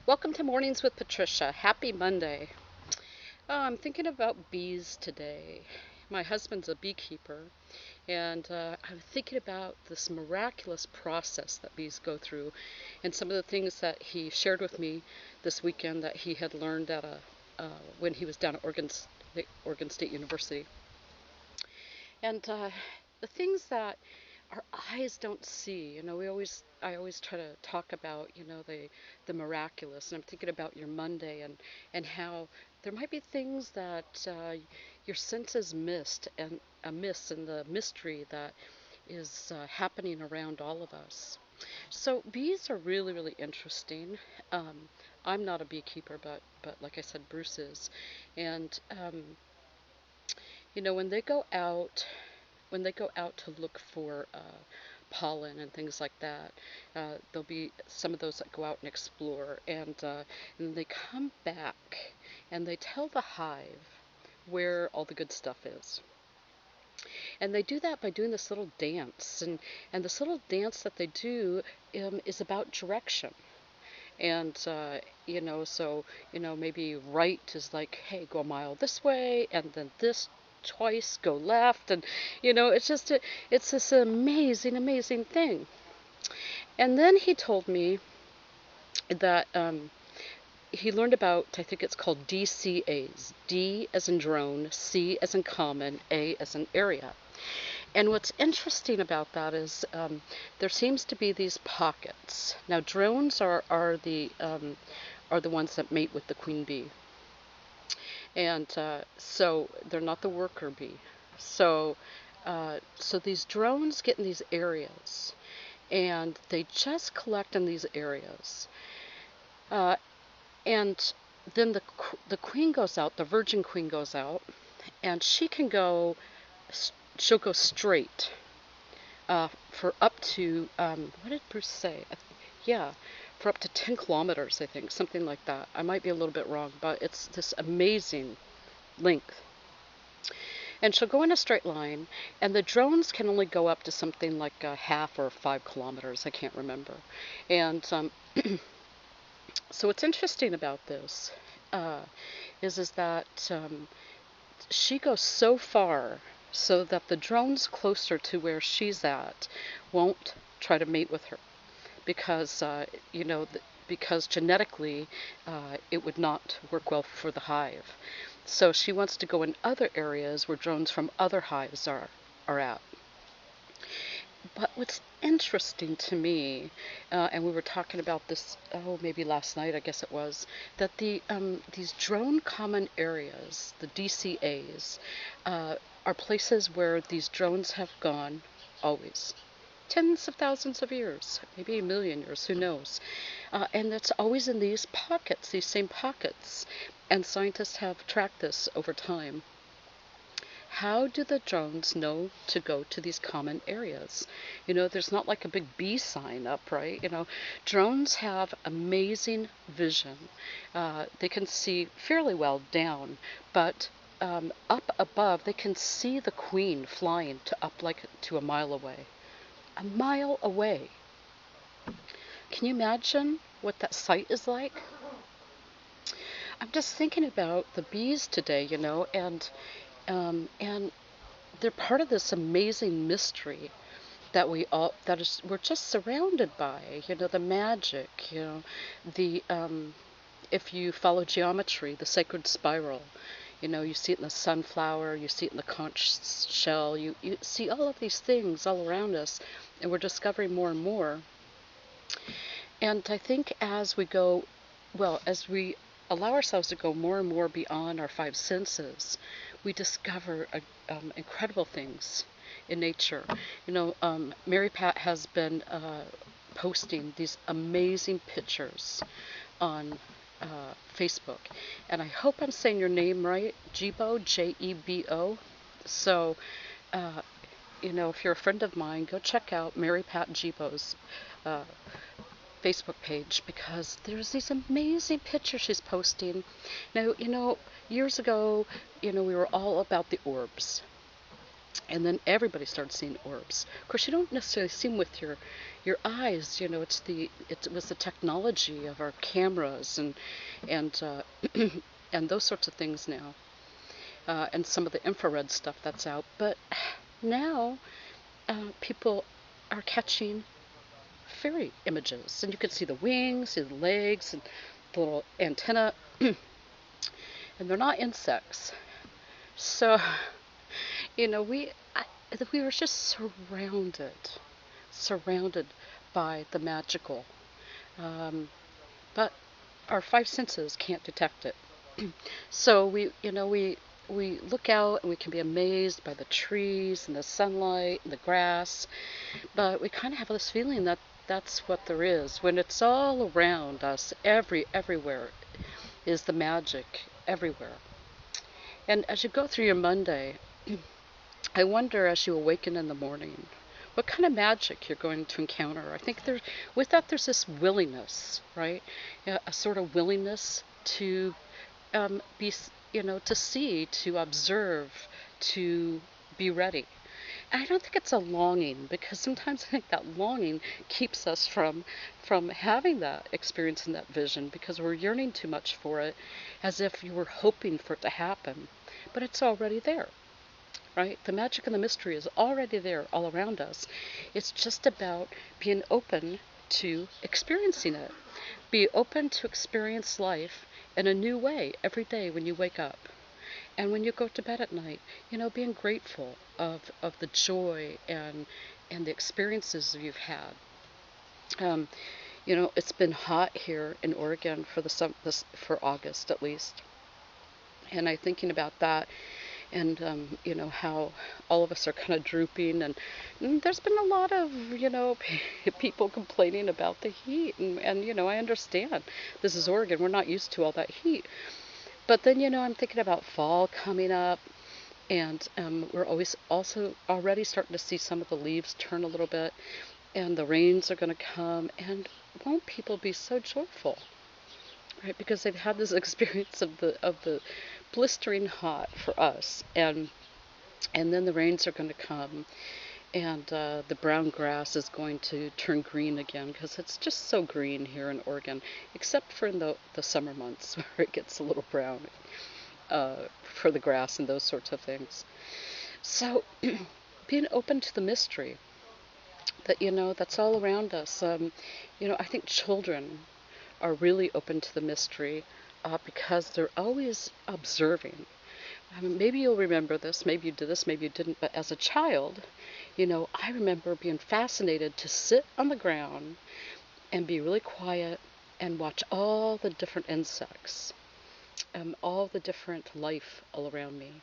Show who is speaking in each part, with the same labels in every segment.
Speaker 1: Welcome to Mornings with Patricia. Happy Monday. I'm thinking about bees today. My husband's a beekeeper, and I'm thinking about this miraculous process that bees go through and some of the things that he shared with me this weekend that he had learned when he was down at Oregon State University. And the things that our eyes don't see. I always try to talk about, the miraculous. And I'm thinking about your Monday and how there might be things that your senses missed and miss in the mystery that is happening around all of us. So bees are really, really interesting. I'm not a beekeeper, but like I said, Bruce is. And when they go out to look for pollen and things like that. There'll be some of those that go out and explore, and they come back and they tell the hive where all the good stuff is. And they do that by doing this little dance, and this little dance that they do is about direction. And maybe right is like, hey, go a mile this way, and then this twice go left, and it's this amazing, amazing thing. And then he told me that he learned about, I think it's called DCAs, D as in drone, C as in common, A as in area. And what's interesting about that is there seems to be these pockets. Now, drones are the ones that mate with the queen bee, and so they're not the worker bee. So these drones get in these areas, and they just collect in these areas, uh, and then the queen goes out. The virgin queen goes out, and she'll go straight for up to, what did Bruce say? Yeah, for up to 10 kilometers, I think, something like that. I might be a little bit wrong, but it's this amazing length. And she'll go in a straight line, and the drones can only go up to something like a half or 5 kilometers. I can't remember. And so what's interesting about this is that she goes so far so that the drones closer to where she's at won't try to mate with her because because genetically it would not work well for the hive. So she wants to go in other areas where drones from other hives are at. But what's interesting to me, and we were talking about this, maybe last night, I guess it was, that these drone common areas, the DCAs, are places where these drones have gone always. Tens of thousands of years, maybe a million years, who knows? And it's always in these pockets, these same pockets. And scientists have tracked this over time. How do the drones know to go to these common areas? There's not like a big bee sign up, right? Drones have amazing vision. They can see fairly well down, but up above, they can see the queen flying to a mile away. A mile away. Can you imagine what that sight is like? I'm just thinking about the bees today, and they're part of this amazing mystery that we're just surrounded by. The magic. The if you follow geometry, the sacred spiral. You see it in the sunflower, you see it in the conch shell, you see all of these things all around us, and we're discovering more and more. And I think as we allow ourselves to go more and more beyond our five senses, we discover incredible things in nature. Mary Pat has been posting these amazing pictures on Facebook, and I hope I'm saying your name right, Jebo, Jebo. So, if you're a friend of mine, go check out Mary Pat Jebo's Facebook page, because there's these amazing pictures she's posting. Now, years ago, we were all about the orbs. And then everybody started seeing orbs. Of course, you don't necessarily see them with your eyes. It was the technology of our cameras and and those sorts of things now, and some of the infrared stuff that's out. But now people are catching fairy images, and you can see the wings, see the legs, and the little antenna, and they're not insects. So we were just surrounded by the magical, um, but our five senses can't detect it. So we look out and we can be amazed by the trees and the sunlight and the grass, but we kind of have this feeling that that's what there is when it's all around us. Everywhere is the magic everywhere. And as you go through your Monday, I wonder as you awaken in the morning, what kind of magic you're going to encounter. I think with that, there's this willingness, right? Yeah, a sort of willingness to to see, to observe, to be ready. And I don't think it's a longing, because sometimes I think that longing keeps us from having that experience and that vision, because we're yearning too much for it, as if you were hoping for it to happen. But it's already there, right? The magic and the mystery is already there all around us. It's just about being open to experiencing it. Be open to experience life in a new way every day when you wake up. And when you go to bed at night, being grateful of the joy and the experiences you've had. Um, it's been hot here in Oregon for August at least, and I'm thinking about that, and how all of us are kind of drooping, and there's been a lot of people complaining about the heat, and I understand. This is Oregon, we're not used to all that heat. But then I'm thinking about fall coming up, and we're always also already starting to see some of the leaves turn a little bit, and the rains are going to come, and won't people be so joyful, right? Because they've had this experience of the blistering hot for us, and then the rains are going to come, and the brown grass is going to turn green again, because it's just so green here in Oregon, except for in the summer months where it gets a little brown for the grass and those sorts of things. So being open to the mystery that's all around us. I think children are really open to the mystery, because they're always observing. Maybe you'll remember this, maybe you did this, maybe you didn't, but as a child, I remember being fascinated to sit on the ground and be really quiet and watch all the different insects, all the different life all around me.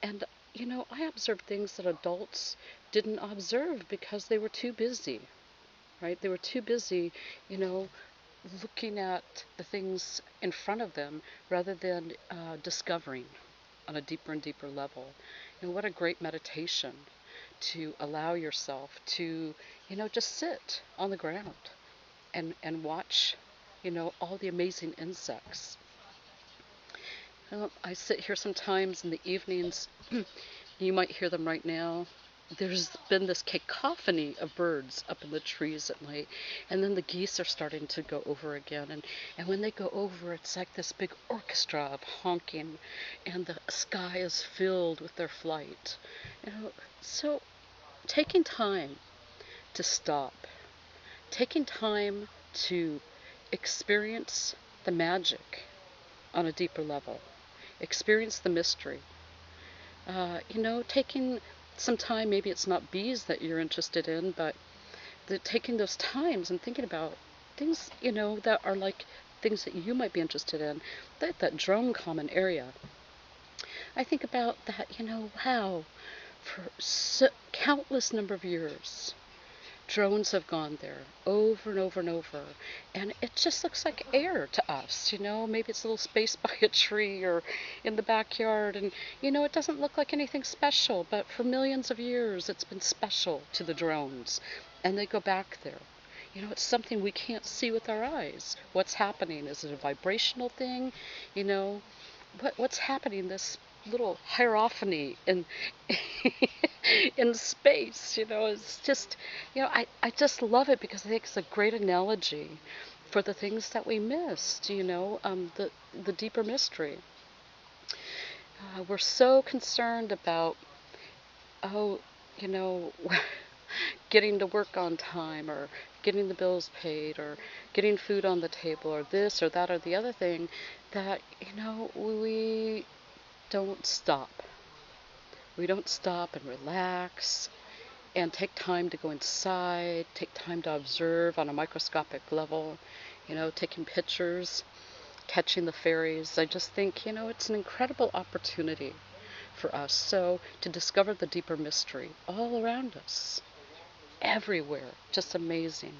Speaker 1: And, I observed things that adults didn't observe because they were too busy, right? They were too busy, you know, looking at the things in front of them rather than discovering on a deeper and deeper level. What a great meditation to allow yourself to, just sit on the ground and watch, all the amazing insects. I sit here sometimes in the evenings. You might hear them right now. There's been this cacophony of birds up in the trees at night, and then the geese are starting to go over again, and when they go over, it's like this big orchestra of honking, and the sky is filled with their flight. So taking time to stop, taking time to experience the magic on a deeper level, experience the mystery. Taking some time, maybe it's not bees that you're interested in, but taking those times and thinking about things, that are like things that you might be interested in, that drone common area. I think about that, wow, for countless number of years, drones have gone there over and over and over, and it just looks like air to us. Maybe it's a little space by a tree or in the backyard, and it doesn't look like anything special, but for millions of years it's been special to the drones, and they go back there. It's something we can't see with our eyes. What's happening? Is it a vibrational thing? What's happening? This little hierophany in in space. It's just, I just love it because I think it's a great analogy for the things that we missed. The deeper mystery. We're so concerned about, oh, you know, getting to work on time, or getting the bills paid, or getting food on the table, or this or that or the other thing, that, we don't stop. We don't stop and relax and take time to go inside, take time to observe on a microscopic level, taking pictures, catching the fairies. I just think, it's an incredible opportunity for us. So to discover the deeper mystery all around us, everywhere, just amazing.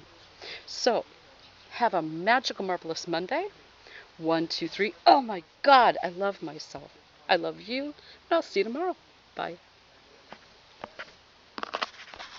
Speaker 1: So have a magical, marvelous Monday. 1, 2, 3. Oh my God, I love myself. I love you. And I'll see you tomorrow. Bye.